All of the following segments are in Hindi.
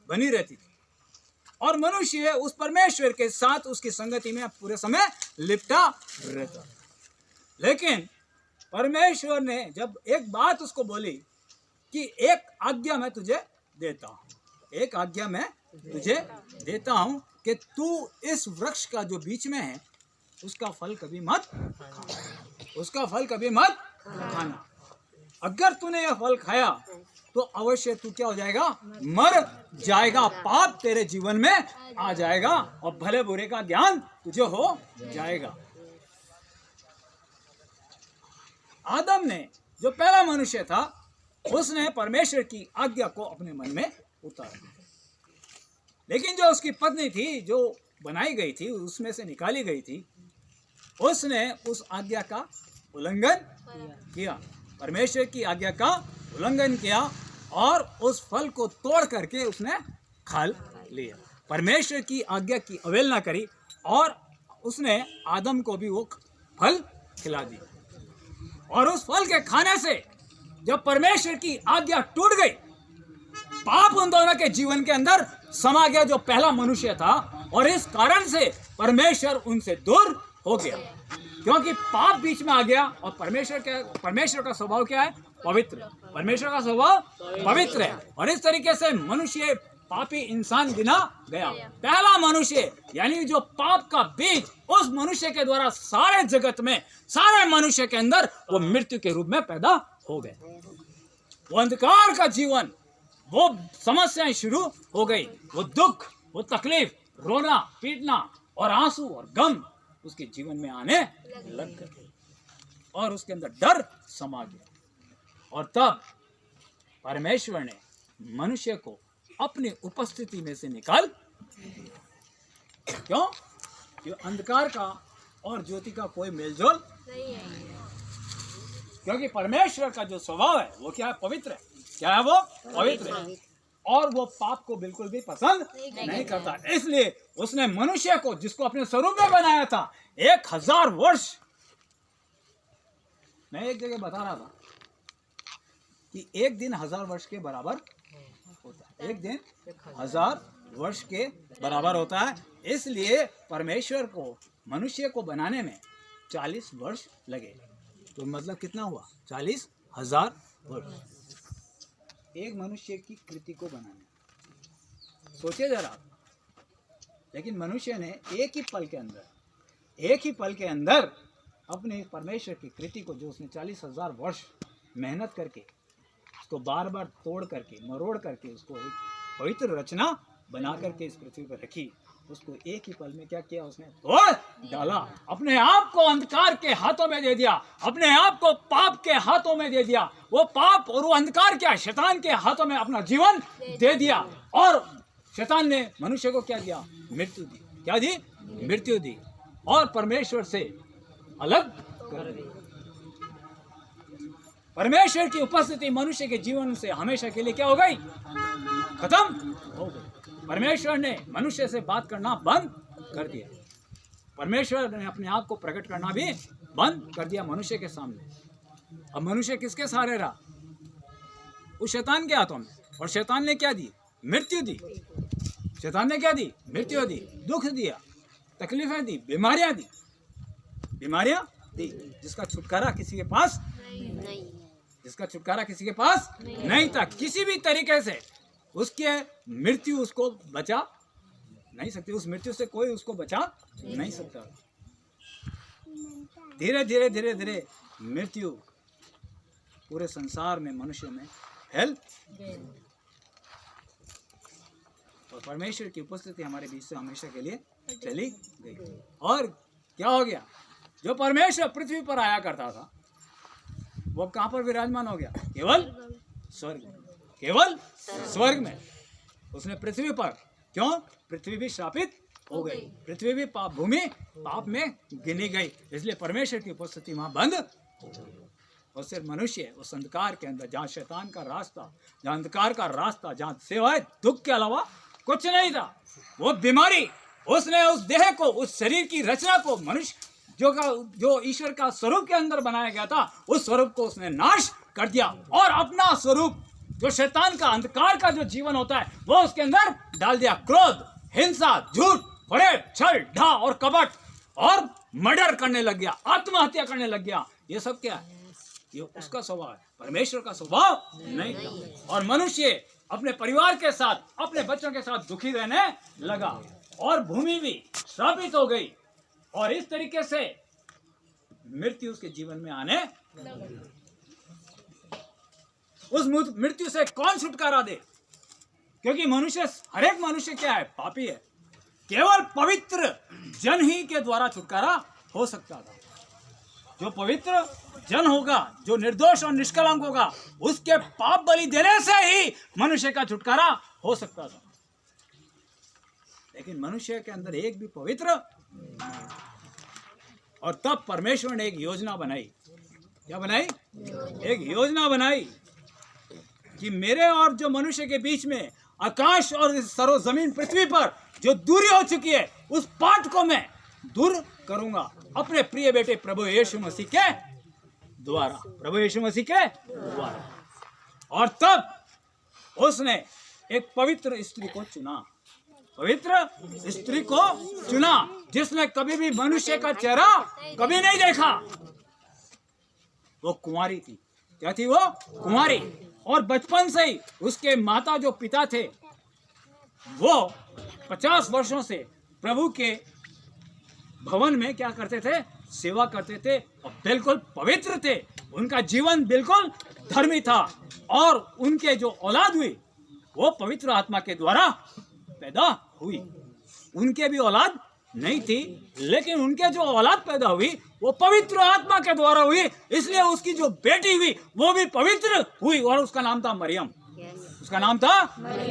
बनी रहती थी और मनुष्य उस परमेश्वर के साथ उसकी संगति में पूरे समय लिपटा रहता। लेकिन परमेश्वर ने जब एक बात उसको बोली कि एक आज्ञा मैं तुझे देता हूँ, एक आज्ञा मैं तुझे देता हूँ कि तू इस वृक्ष का जो बीच में है उसका फल कभी मत खाना, उसका फल कभी मत खाना। अगर तूने यह फल खाया तो अवश्य तू क्या हो जाएगा, मर जाएगा, पाप तेरे जीवन में आ जाएगा और भले बुरे का ज्ञान तुझे हो जाएगा। आदम ने जो पहला मनुष्य था उसने परमेश्वर की आज्ञा को अपने मन में उतारा, लेकिन जो उसकी पत्नी थी जो बनाई गई थी, उसमें से निकाली गई थी, उसने उस आज्ञा का उल्लंघन किया, परमेश्वर की आज्ञा का उल्लंघन किया और उस फल को तोड़ करके उसने खा लिया। परमेश्वर की आज्ञा की अवहेलना करी और उसने आदम को भी वो फल खिला दी। और उस फल के खाने से जब परमेश्वर की आज्ञा टूट गई, पाप उन दोनों के जीवन के अंदर समा गया जो पहला मनुष्य था, और इस कारण से परमेश्वर उनसे दूर हो गया, क्योंकि पाप बीच में आ गया। और परमेश्वर का स्वभाव क्या है, पवित्र। परमेश्वर का स्वभाव पवित्र है और इस तरीके से मनुष्य पापी इंसान गिना गया। पहला मनुष्य यानी जो पाप का बीज, उस मनुष्य के द्वारा सारे जगत में, सारे मनुष्य के अंदर वो मृत्यु के रूप में पैदा हो गए। वो अंधकार का जीवन, वो समस्याएं शुरू हो गई, वो दुख, वो तकलीफ, रोना पीटना और आंसू और गम उसके जीवन में आने लग गए और उसके अंदर डर समा गया। और तब परमेश्वर ने मनुष्य को अपनी उपस्थिति में से निकाल, क्यों? क्योंकि अंधकार का और ज्योति का कोई मेलजोल नहीं है, क्योंकि परमेश्वर का जो स्वभाव है वो क्या है, पवित्र है। क्या है वो? पवित्र है और वो पाप को बिल्कुल भी पसंद नहीं करता। इसलिए उसने मनुष्य को, जिसको अपने स्वरूप में बनाया था, 1000 वर्ष, मैं एक जगह बता रहा था कि एक दिन 1000 वर्ष के बराबर होता है, एक दिन 1000 वर्ष के बराबर होता है। इसलिए परमेश्वर को मनुष्य को बनाने में 40 वर्ष लगे, तो मतलब कितना हुआ, 40,000 वर्ष एक मनुष्य की कृति को बनाने। सोचिए जरा। लेकिन मनुष्य ने एक ही पल के अंदर अपने परमेश्वर की कृति को, जो उसने 40,000 वर्ष मेहनत करके उसको बार बार तोड़ करके, मरोड़ करके, उसको एक पवित्र रचना बना करके इस पृथ्वी पर रखी, उसको एक ही पल में क्या किया, उसने तोड़ डाला। अपने आप को अंधकार के हाथों में दे दिया, अपने आप को पाप के हाथों में दे दिया। वो पाप और वो अंधकार क्या, शैतान के हाथों में अपना जीवन दे दिया। और शैतान ने मनुष्य को क्या दिया, मृत्यु दी। क्या दी? मृत्यु दी और परमेश्वर से अलग कर दी। परमेश्वर की उपस्थिति मनुष्य के जीवन से हमेशा के लिए क्या हो गई, खत्म हो गई। परमेश्वर ने मनुष्य से बात करना बंद कर दिया। परमेश्वर ने अपने आप को प्रकट करना भी बंद कर दिया मनुष्य के सामने। अब मनुष्य किसके सहारे रहा? उस शैतान के हाथों में। और शैतान ने क्या दी? मृत्यु दी। शैतान ने क्या दी? मृत्यु दी, दुख दिया, तकलीफें दी, बीमारियां दी, जिसका छुटकारा किसी के पास नहीं, जिसका छुटकारा किसी के पास नहीं था। किसी भी तरीके से उसके मृत्यु उसको बचा नहीं सकती, उस मृत्यु से कोई उसको बचा नहीं सकता। धीरे धीरे धीरे धीरे मृत्यु पूरे संसार में, मनुष्य में फैल और परमेश्वर की उपस्थिति हमारे बीच से हमेशा के लिए चली गई। और क्या हो गया? जो परमेश्वर पृथ्वी पर आया करता था वो कहां पर विराजमान हो गया? केवल स्वर्ग में, केवल स्वर्ग में। उसने पृथ्वी पर, क्यों? पृथ्वी भी श्रापित हो गई, पृथ्वी भी भूमि पाप में गिनी गई, इसलिए परमेश्वर की उपस्थिति वहां बंद हो गई। और सिर्फ मनुष्य उस अंधकार के अंदर, जहाँ शैतान का रास्ता, जहाँ अंधकार का रास्ता, जहाँ सिवाय दुख के अलावा कुछ नहीं था, वो बीमारी, उसने उस देह को, उस शरीर की रचना को, मनुष्य जो ईश्वर का स्वरूप के अंदर बनाया गया था, उस स्वरूप को उसने नाश कर दिया और अपना स्वरूप जो शैतान का अंधकार का जो जीवन होता है वो उसके अंदर डाल दिया। क्रोध, हिंसा, झूठ, फरेब, छल, ढा और कपट और मर्डर करने लग गया, आत्महत्या करने लग गया। ये सब क्या है? ये उसका स्वभाव है, परमेश्वर का स्वभाव नहीं था। और मनुष्य अपने परिवार के साथ, अपने बच्चों के साथ दुखी रहने लगा और भूमि भी श्रापित हो गई और इस तरीके से मृत्यु उसके जीवन में आने लगी। उस मृत्यु से कौन छुटकारा दे? क्योंकि मनुष्य, हर एक मनुष्य क्या है? पापी है। केवल पवित्र जन ही के द्वारा छुटकारा हो सकता था। जो पवित्र जन होगा, जो निर्दोष और निष्कलंक होगा, उसके पाप बलि देने से ही मनुष्य का छुटकारा हो सकता था। लेकिन मनुष्य के अंदर एक भी पवित्र, और तब परमेश्वर ने एक योजना बनाई। क्या बनाई? एक योजना बनाई कि मेरे और जो मनुष्य के बीच में आकाश और इस सर्व जमीन पृथ्वी पर जो दूरी हो चुकी है, उस पाट को मैं दूर करूंगा अपने प्रिय बेटे प्रभु यीशु मसीह के द्वारा। प्रभु यीशु मसीह के द्वारा। और तब उसने एक पवित्र स्त्री को चुना, पवित्र स्त्री को चुना, जिसने कभी भी मनुष्य का चेहरा कभी नहीं देखा। वो कुंवारी थी। क्या थी वो? कुंवारी। और बचपन से ही उसके माता जो पिता थे वो 50 वर्षों से प्रभु के भवन में क्या करते थे? सेवा करते थे और बिल्कुल पवित्र थे। उनका जीवन बिल्कुल धर्मी था और उनके जो औलाद हुई वो पवित्र आत्मा के द्वारा पैदा हुई। उनके भी औलाद नहीं थी, लेकिन उनके जो औलाद पैदा हुई वो पवित्र आत्मा के द्वारा हुई। इसलिए उसकी जो बेटी हुई वो भी पवित्र हुई और उसका नाम था मरियम। उसका नाम था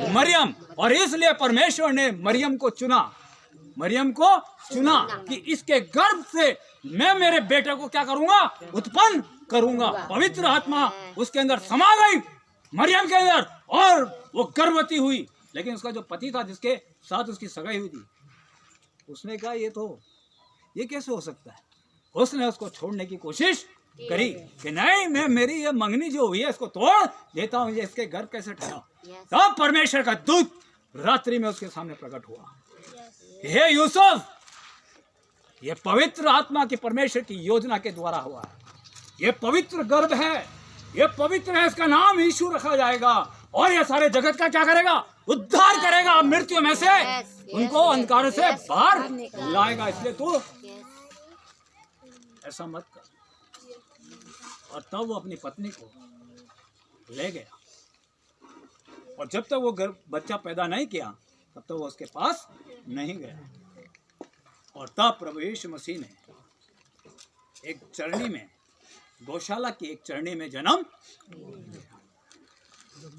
मरियम। और इसलिए परमेश्वर ने मरियम को चुना, मरियम को चुना कि इसके गर्भ से मैं मेरे बेटे को क्या करूंगा? उत्पन्न करूंगा। पवित्र आत्मा उसके अंदर समा गई, मरियम के अंदर, और वो गर्भवती हुई। लेकिन उसका जो पति था, जिसके साथ उसकी सगाई हुई थी, उसने कहा ये कैसे हो सकता है? उसने उसको छोड़ने की कोशिश करी कि नहीं, मैं मेरी ये मंगनी जो हुई है इसको तोड़ देता हूँ, ये इसके घर कैसे ठहरा। तब परमेश्वर का दूत रात्रि में उसके सामने प्रकट हुआ। हे यूसुफ, ये पवित्र आत्मा की परमेश्वर की योजना के द्वारा हुआ है। ये पवित्र गर्भ है, ये पवित्र है, इसका नाम यीशु रखा जाएगा और ये सारे जगत का क्या करेगा? उद्धार करेगा, मृत्यु में से उनको अंधकार से बाहर लाएगा। इसलिए तू ऐसा मत कर। और तब वो अपनी पत्नी को ले गया और जब तक वो बच्चा पैदा नहीं किया तब तक वो उसके पास नहीं गया। और तब प्रभु यीशु मसीह ने एक चरनी में, गौशाला की एक चरनी में जन्म।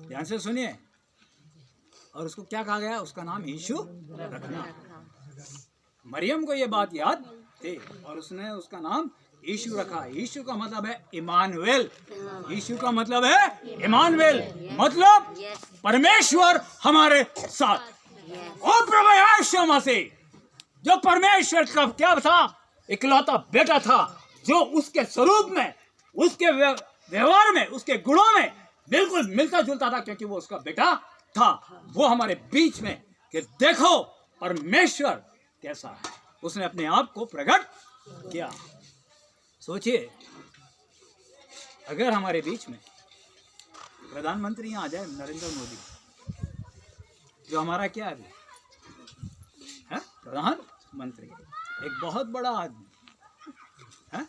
ध्यान से सुनिए। और उसको क्या कहा गया? उसका नाम यीशु रखना। मरियम को ये बात याद थी और उसने उसका नाम यीशु रखा। यीशु का मतलब है इमानुएल। यीशु का मतलब है इमानुएल, मतलब परमेश्वर हमारे साथ। और प्रभु यीशु मसीह जो परमेश्वर का क्या था? इकलौता बेटा था, जो उसके स्वरूप में, उसके व्यवहार में, उसके गुणों में बिल्कुल मिलता जुलता था, क्योंकि वो उसका बेटा था। वो हमारे बीच में कि देखो परमेश्वर कैसा है, उसने अपने आप को प्रकट किया। सोचिए, अगर हमारे बीच में प्रधानमंत्री यहाँ आ जाए, नरेंद्र मोदी, जो हमारा क्या है प्रधानमंत्री, एक बहुत बड़ा आदमी है।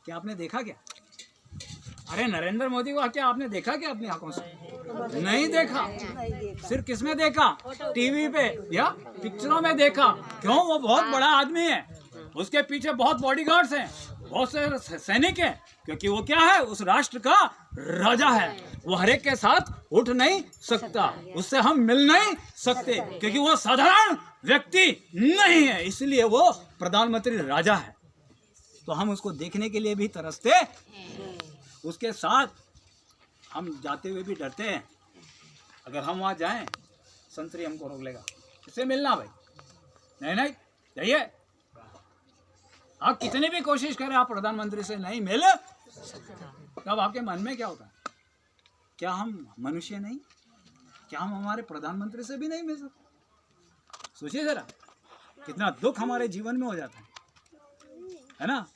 क्या आपने देखा क्या? अरे नरेंद्र मोदी को क्या आपने देखा क्या अपनी आंखों से? नहीं देखा। सिर्फ किसमें देखा? टीवी पे या पिक्चरों में देखा। क्यों? वो बहुत बड़ा आदमी है, उसके पीछे बहुत बॉडीगार्ड्स हैं, बहुत से सैनिक हैं, क्योंकि वो क्या है? उस राष्ट्र का राजा है। वो हर एक के साथ उठ नहीं सकता, उससे हम मिल नहीं सकते, क्योंकि वो साधारण व्यक्ति नहीं है, इसलिए वो प्रधानमंत्री राजा है। तो हम उसको देखने के लिए भी तरसते, उसके साथ हम जाते हुए भी डरते हैं। अगर हम वहाँ जाएं, संतरी हमको रोक लेगा, इससे मिलना भाई, नहीं जाइए। आप कितनी भी कोशिश करें, आप प्रधानमंत्री से नहीं मिल, तब आपके मन में क्या होता है? क्या हम मनुष्य नहीं? क्या हम हमारे प्रधानमंत्री से भी नहीं मिल सकते? सोचिए जरा, कितना दुख हमारे जीवन में हो जाता है ना?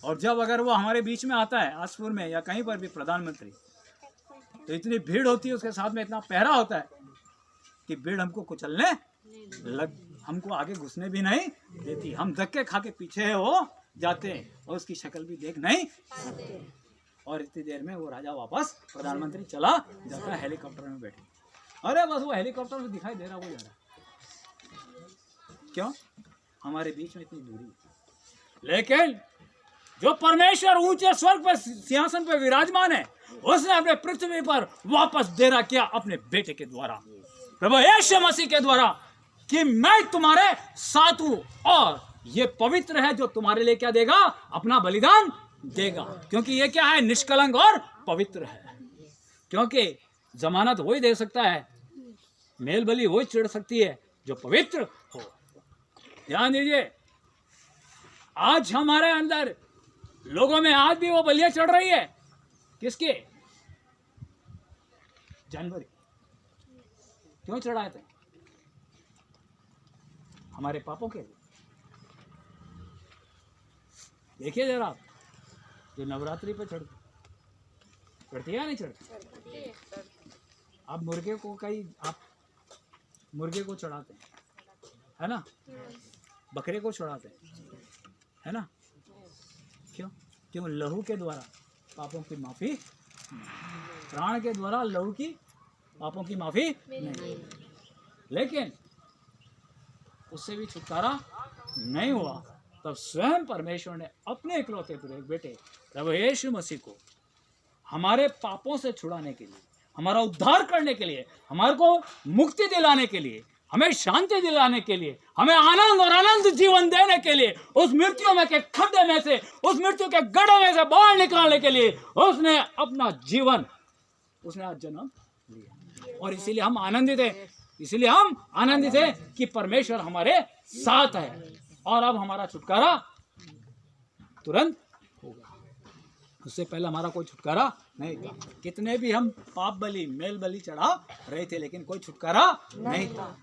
और जब अगर वो हमारे बीच में आता है, आसपुर में या कहीं पर भी प्रधानमंत्री, तो इतनी भीड़ होती है, उसके साथ में इतना पहरा होता है कि भीड़ हमको कुचलने हमको आगे घुसने भी नहीं देती। हम धक्के खा के पीछे हो जाते हैं और उसकी शक्ल भी देख नहीं सकते। और इतनी देर में वो राजा वापस, प्रधानमंत्री चला जाता है हेलीकॉप्टर में बैठे। अरे बस वो हेलीकॉप्टर में दिखाई दे रहा, वो जा रहा। क्यों? हमारे बीच में इतनी दूरी। लेकिन जो परमेश्वर ऊंचे स्वर्ग पर सिंहासन पर विराजमान है, उसने अपने पृथ्वी पर वापस डेरा किया अपने बेटे के द्वारा, प्रभु यीशु मसीह के द्वारा, कि मैं तुम्हारे साथ हूं और ये पवित्र है जो तुम्हारे लिए क्या देगा? अपना बलिदान देगा। क्योंकि ये क्या है? निष्कलंक और पवित्र है। क्योंकि जमानत वही दे सकता है, मेल बलि वही चढ़ सकती है जो पवित्र हो। ध्यान दीजिए, आज हमारे अंदर लोगों में आज भी वो बलियां चढ़ रही है। किसके? जानवर। क्यों चढ़ाए थे? हमारे पापों के लिए। देखिए जरा, जो नवरात्रि पे चढ़ती है या नहीं चढ़ती? आप मुर्गे को आप मुर्गे को चढ़ाते हैं, है ना? बकरे को चढ़ाते हैं, है ना? क्यों? क्यों? लहू के द्वारा पापों की माफी, प्राण के द्वारा लहू की पापों की माफी नहीं। लेकिन उससे भी छुटकारा नहीं हुआ। तब स्वयं परमेश्वर ने अपने इकलौते बेटे प्रभु यीशु मसीह को हमारे पापों से छुड़ाने के लिए, हमारा उद्धार करने के लिए, हमारे को मुक्ति दिलाने के लिए, हमें शांति दिलाने के लिए, हमें आनंद और अनंत जीवन देने के लिए, उस मृत्यु में के खड्डे में से, उस मृत्यु के गड्ढे में से बाहर निकालने के लिए उसने अपना जीवन, उसने आज जन्म लिया। और इसीलिए हम आनंदित हैं, इसीलिए हम आनंदित हैं कि परमेश्वर हमारे साथ है और अब हमारा छुटकारा तुरंत होगा। उससे पहले हमारा कोई छुटकारा नहीं था। कितने भी हम पाप बलि, मेल बलि चढ़ा रहे थे, लेकिन कोई छुटकारा नहीं था।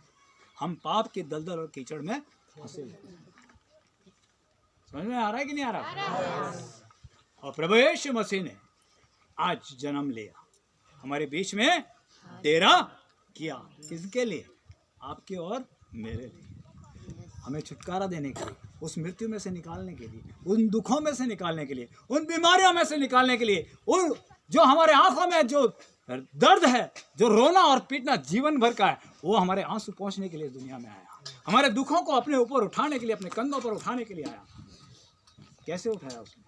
हम पाप के दलदल और कीचड़ में फंसे। समझ में आ रहा है कि नहीं आ रहा? और प्रभु यीशु मसीह ने आज जन्म लिया, हमारे बीच में डेरा किया। किसके लिए? आपके और मेरे लिए। हमें छुटकारा देने के लिए, उस मृत्यु में से निकालने के लिए, उन दुखों में से निकालने के लिए, उन बीमारियों में से निकालने के लिए, उन जो हमारे आंखों में जो दर्द है, जो रोना और पीटना जीवन भर का है, वो हमारे आंसू पहुंचने के लिए दुनिया में आया। हमारे दुखों को अपने ऊपर उठाने के लिए, अपने कंधों पर उठाने के लिए आया। कैसे उठाया उसने?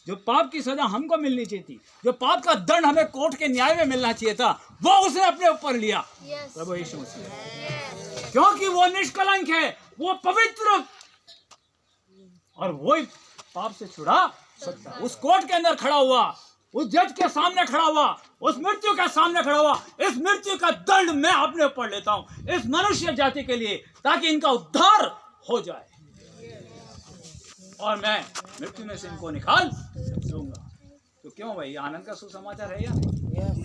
जो पाप की सजा हमको मिलनी चाहिए थी, जो पाप का दंड हमें कोर्ट के न्याय में मिलना चाहिए था, वो उसने अपने ऊपर लिया, प्रभु यीशु मसीह। क्योंकि वो निष्कलंक है, वो पवित्र, और वही पाप से छुड़ा सकता है। उस कोर्ट के अंदर खड़ा हुआ, उस जज के सामने खड़ा हुआ, उस मृत्यु के सामने खड़ा हुआ। इस मृत्यु का दंड मैं अपने ऊपर लेता हूं इस मनुष्य जाति के लिए, ताकि इनका उद्धार हो जाए और मैं मृत्यु में से इनको निकाल दूंगा। तो क्यों भाई, आनंद का सुसमाचार है या नहीं?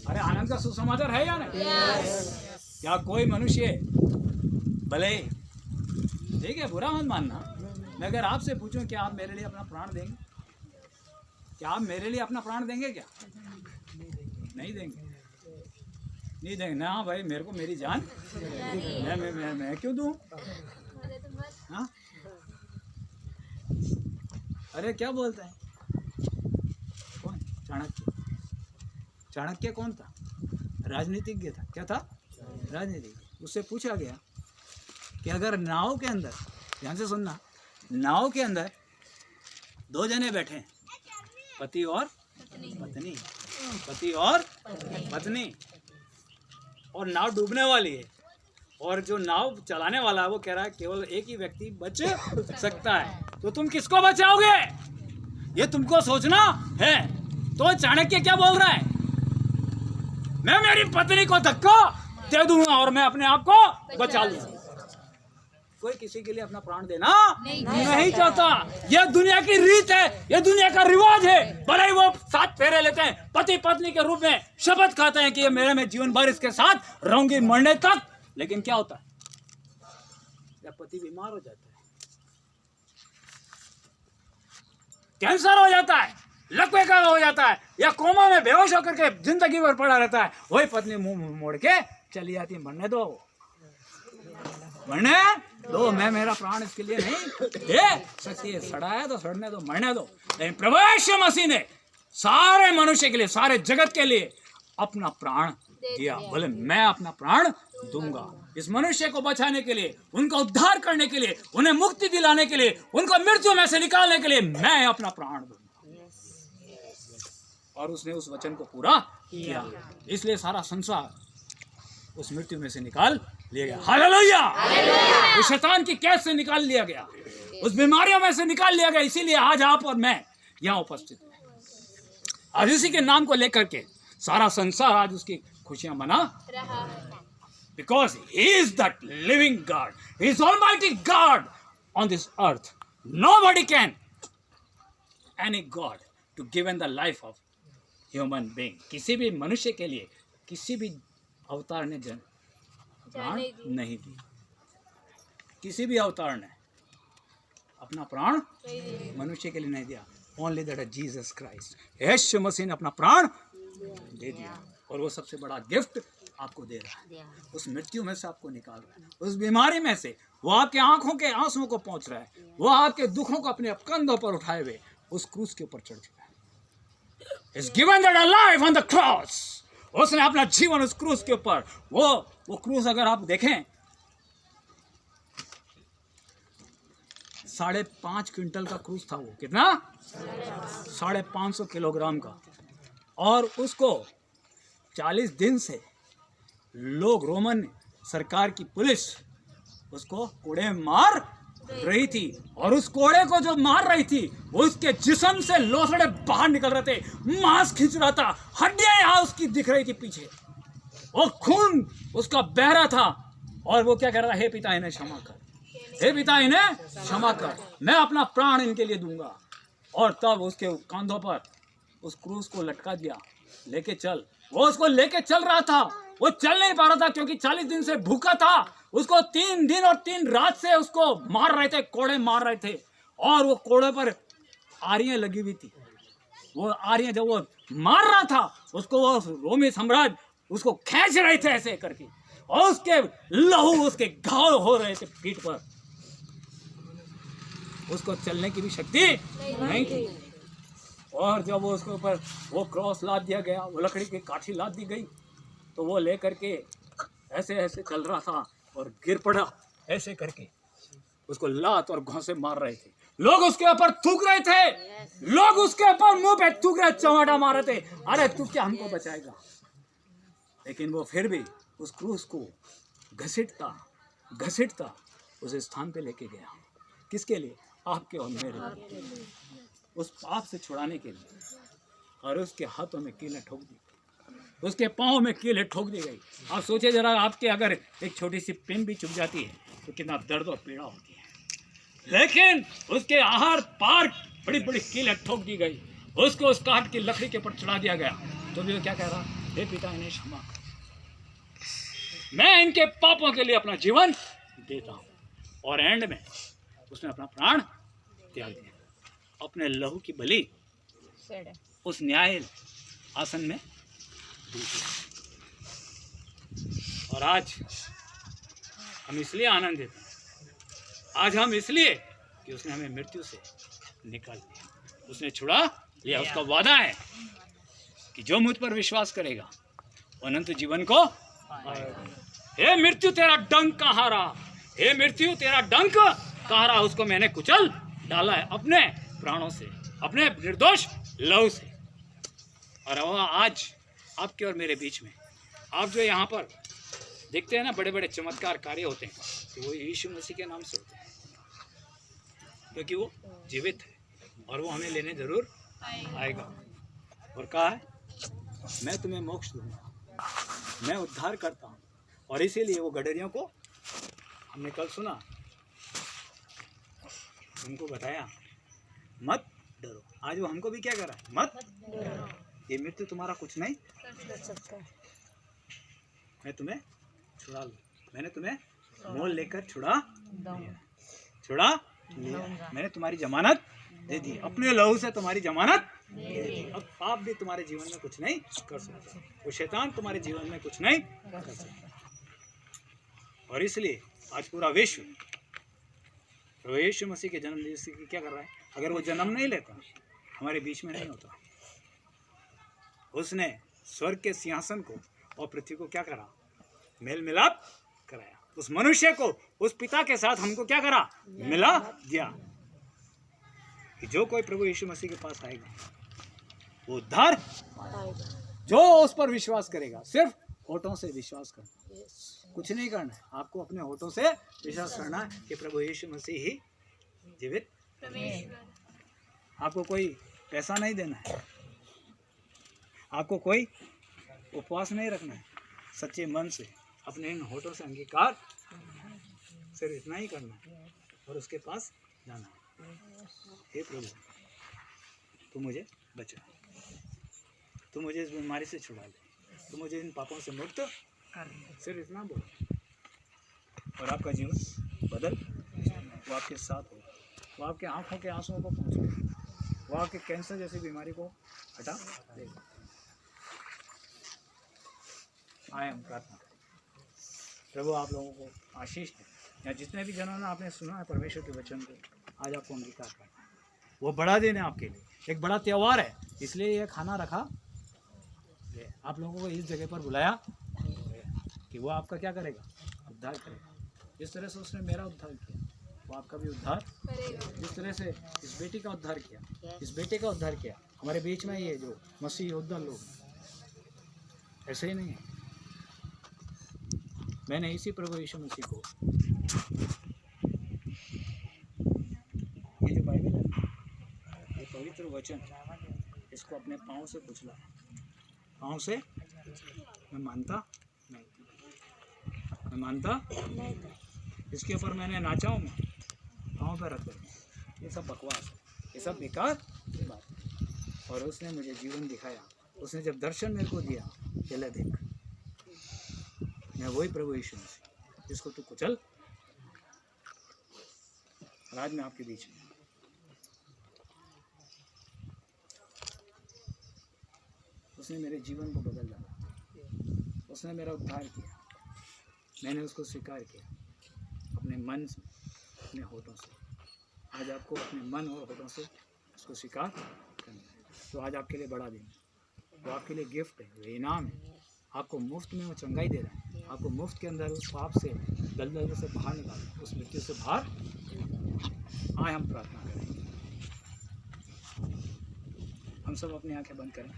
अरे आनंद का सुसमाचार है या नहीं? क्या कोई मनुष्य, भले ठीक है, बुरा मत मानना, मैं अगर आपसे पूछूं कि आप मेरे लिए अपना प्राण देंगे, क्या आप मेरे लिए अपना प्राण देंगे? क्या नहीं देंगे? नहीं देंगे ना? हाँ भाई, मेरे को मेरी जान मैं क्यों दूं? हाँ? अरे क्या बोलता है? कौन? चाणक्य। चाणक्य कौन था? राजनीतिज्ञ था। क्या था? राजनीतिज्ञ। उससे पूछा गया कि अगर नाव के अंदर, ध्यान से सुनना, नाव के अंदर दो जने बैठे हैं, पति और पत्नी, पति और पत्नी, और नाव डूबने वाली है, और जो नाव चलाने वाला है वो कह रहा है केवल एक ही व्यक्ति बच सकता है, तो तुम किसको बचाओगे? ये तुमको सोचना है। तो चाणक्य क्या बोल रहा है? मैं मेरी पत्नी को धक्का दे दूंगा और मैं अपने आप को बचा लूंगा। कोई किसी के लिए अपना प्राण देना नहीं चाहता। यह दुनिया की रीत है, यह दुनिया का रिवाज है। भले ही वो 7 फेरे लेते हैं, पति पत्नी के रूप में शपथ खाते हैं कि ये मेरे में जीवन भर इसके साथ रहूंगी मरने तक, लेकिन क्या होता है? या पति बीमार हो जाता है, कैंसर हो जाता है, लकवे का हो जाता है, या कोमा में बेहोश होकर के जिंदगी भर पड़ा रहता है, वही पत्नी मुंह मोड़ के चली जाती है, मरने दो, मरने दो, मैं मेरा प्राण इसके लिए नहीं दे सकती है। सड़ा है तो सड़ने दो, मरने दो। लेकिन प्रभु यीशु मसीह ने सारे मनुष्य के लिए, सारे जगत के लिए अपना प्राण दिया। बोले मैं अपना प्राण दूंगा इस मनुष्य को बचाने के लिए, उनका उद्धार करने के लिए, उन्हें मुक्ति दिलाने के लिए, उनको मृत्यु में से निकालने के लिए मैं अपना प्राण दूंगा। और उसने उस वचन को पूरा किया, इसलिए सारा संसार उस मृत्यु में से निकाल लिया गया। हालेलुया! उस शैतान की कैद से निकाल लिया गया, उस बीमारियों में से निकाल लिया गया। इसीलिए आज आप और मैं यहाँ उपस्थित हैं। आज इसी के नाम को लेकर के सारा संसार आज उसकी खुशियां मना रहा है। Because he is that living God, he is Almighty God on this earth. Nobody can any God to given the life of human being. किसी भी मनुष्य के लिए किसी भी अवतार ने प्राण नहीं दी। किसी भी अवतार ने अपना प्राण मनुष्य के लिए नहीं दिया। Only that Jesus Christ, यीशु मसीह ने अपना प्राण दे दिया, और वो सबसे बड़ा गिफ्ट आपको दे रहा है। उस मृत्यु में से आपको निकाल रहा है, उस बीमारी में से वो आपके आंखों के आंसुओं को पहुंच रहा है, वो आपके दुखों को अपने कंधों पर उठाए हुए उस क्रूस के ऊपर चढ़ चुका है। He's given that alive on the cross. उसने अपना जीवन उस क्रूस के ऊपर, वो क्रूस अगर आप देखें 5.5 क्विंटल का क्रूस था। वो कितना? 550 किलोग्राम का। और उसको 40 दिन से लोग, रोमन सरकार की पुलिस उसको कोड़े मार रही थी, और उस कोड़े को जो मार रही थी वो उसके जिस्म से लोथड़े बाहर निकल रहे थे, मांस खींच रहा था, हड्डियां यहाँ उसकी दिख रही थी पीछे, और खून उसका बह रहा था। और वो क्या कह रहा था? हे पिता इन्हें क्षमा कर, हे पिता इन्हें क्षमा कर, मैं अपना प्राण इनके लिए दूंगा। और तब उसके कंधों पर उस क्रूस को लटका दिया, लेके चल। वो उसको लेके चल रहा था, वो चल नहीं पा रहा था क्योंकि 40 दिन से भूखा था। उसको 3 दिन और 3 रात से उसको मार रहे थे, कोड़े मार रहे थे, और वो कोड़े पर आरियां लगी हुई थी। वो आरियां जब वो मार रहा था उसको, वो रोमी सम्राट उसको खींच रहे थे ऐसे करके, और उसके लहू, उसके घाव हो रहे थे पीठ पर। उसको चलने की भी शक्ति नहीं थी। और जब वो उसके ऊपर वो क्रॉस लाद दिया गया, वो लकड़ी की काठी लाद दी गई, तो वो ले करके ऐसे ऐसे चल रहा था और गिर पड़ा ऐसे करके। उसको लात और घोंसे मार रहे थे, लोग उसके ऊपर थूक रहे थे, लोग उसके ऊपर मुंह पे थूक रहे, चमाटा मार रहे थे, अरे तू क्या हमको बचाएगा। लेकिन वो फिर भी उस क्रूस को घसीटता घसीटता उस स्थान पे लेके गया। किसके लिए? आपके और मेरे लिए, उस पाप से छुड़ाने के लिए। और उसके हाथों में कीलें ठोक दी, उसके पाँव में कीलें ठोक दी गई। आप सोचे जरा, आपके अगर एक छोटी सी पिन भी चुभ जाती है तो कितना दर्द और पीड़ा होती है। लेकिन उसके आहार पार बड़ी बड़ी कीलें ठोक दी गई, उसको उस काठ की लकड़ी के ऊपर चढ़ा दिया गया। तो भी वो क्या कह रहा? हे पिता इन्हें क्षमा कर, मैं इनके पापों के लिए अपना जीवन देता हूँ। और एंड में उसने अपना प्राण त्याग दिया, अपने लहू की बलि उस न्याय आसन में दी। और आज हम इसलिए आनंदित हैं, आज हम इसलिए कि उसने हमें मृत्यु से निकाल दिया, उसने छुड़ा लिया। उसका वादा है कि जो मुझ पर विश्वास करेगा वो अनंत जीवन को पाएगा। हे मृत्यु तेरा डंक कहाँ रहा? हे मृत्यु तेरा डंक कहाँ रहा? उसको मैंने कुचल डाला है अपने प्राणों से, अपने निर्दोष लहू से। और वो आज आपके और मेरे बीच में, आप जो यहाँ पर देखते हैं ना, बड़े बड़े चमत्कार कार्य होते हैं, तो वो यीशु मसीह के नाम से होते हैं, क्योंकि वो जीवित है और वो हमें लेने जरूर आएगा। और कहा है, मैं तुम्हें मोक्ष दूंगा, मैं उद्धार करता हूँ। और इसीलिए वो गडरियों को हमने कल सुना, उनको बताया मत डरो। आज वो हमको भी क्या कर रहा है, मत डरो, ये मृत्यु तुम्हारा कुछ नहीं कर सकता। मैं तुम्हें छुड़ा लूँ, मैंने तुम्हें मोल लेकर छुड़ा लिया, मैंने तुम्हारी जमानत दे दी, अपने लहू से तुम्हारी जमानत दे दी। अब पाप भी तुम्हारे जीवन में कुछ नहीं कर सकता, वो शैतान तुम्हारे जीवन में कुछ नहीं कर सकता। और इसलिए आज पूरा विश्व प्रभु यीशु मसीह के जन्म दिवस की क्या कर रहा है। अगर वो जन्म नहीं लेता, हमारे बीच में नहीं होता। उसने स्वर्ग के सिंहासन को और पृथ्वी को क्या करा, मेल मिलाप कराया। उस मनुष्य को उस पिता के साथ हमको क्या करा, मिला दिया कि जो कोई प्रभु यीशु मसीह के पास आएगा वो उद्धार पाएगा। जो उस पर विश्वास करेगा, सिर्फ होठों से विश्वास करना, कुछ नहीं करना है। आपको अपने होठों से विश्वास करना है कि प्रभु यीशु मसीह ही जीवित परमेश्वर। आपको कोई पैसा नहीं देना है, आपको कोई उपवास नहीं रखना है, सच्चे मन से अपने इन होठों से अंगीकार सिर्फ इतना ही करना है और उसके पास जाना है। हे प्रभु, तू मुझे बचा, तू मुझे इस बीमारी से छुड़ा ले, तू मुझे इन पापों से मुक्त कर, सिर्फ इतना बोलो और आपका जीवन बदल, वो आपके साथ हो, वो आपके आंखों के आंसुओं को पहुँचे, वो आपके कैंसर जैसी बीमारी को हटा देगा। आए हम प्रार्थना करें। प्रभु आप लोगों को आशीष दें, या जितने भी जनों ने आपने सुना है परमेश्वर के वचन को, आज आपको अंगीकार करना है। वो बड़ा दिन है आपके लिए, एक बड़ा त्यौहार है, इसलिए ये खाना रखा, आप लोगों को इस जगह पर बुलाया कि वो आपका क्या करेगा, उद्धार करेगा। जिस तरह से उसने मेरा उद्धार किया, वो आपका भी उद्धार करेगा। जिस तरह से इस बेटी का उद्धार किया, इस बेटे का उद्धार किया, हमारे बीच में ये जो मसीह योद्धा लोग, ऐसे ही नहीं है। मैंने इसी प्रभु यीशु मसीह को, ये जो बाइबल है, ये पवित्र वचन, इसको अपने पाँव से कुचला, पाँव से मैं मानता नहीं, मैं मानता नहीं, इसके ऊपर मैंने नाचा हूँ, मैं पाँव पर रख कर, ये सब बकवास है, ये सब बेकार की बात है। और उसने मुझे जीवन दिखाया, उसने जब दर्शन मेरे को दिया, चले देख, मैं वही प्रभु यीशु मसीह जिसको तू कुचल, और आज मैं आपके बीच में, उसने मेरे जीवन को बदल डाला, उसने मेरा उद्धार किया, मैंने उसको स्वीकार किया अपने मन से, अपने होठों से। आज आपको अपने मन और होठों से उसको स्वीकार करना है। तो आज आपके लिए बड़ा दिन है, वो आपके लिए गिफ्ट है, वो इनाम है। आपको मुफ्त में वो चंगाई दे रहा है, आपको मुफ्त के अंदर उस पाप से, दलदल से बाहर निकालना, उस मृत्यु से बाहर। आए हम प्रार्थना करें, हम सब अपनी आंखें बंद करें।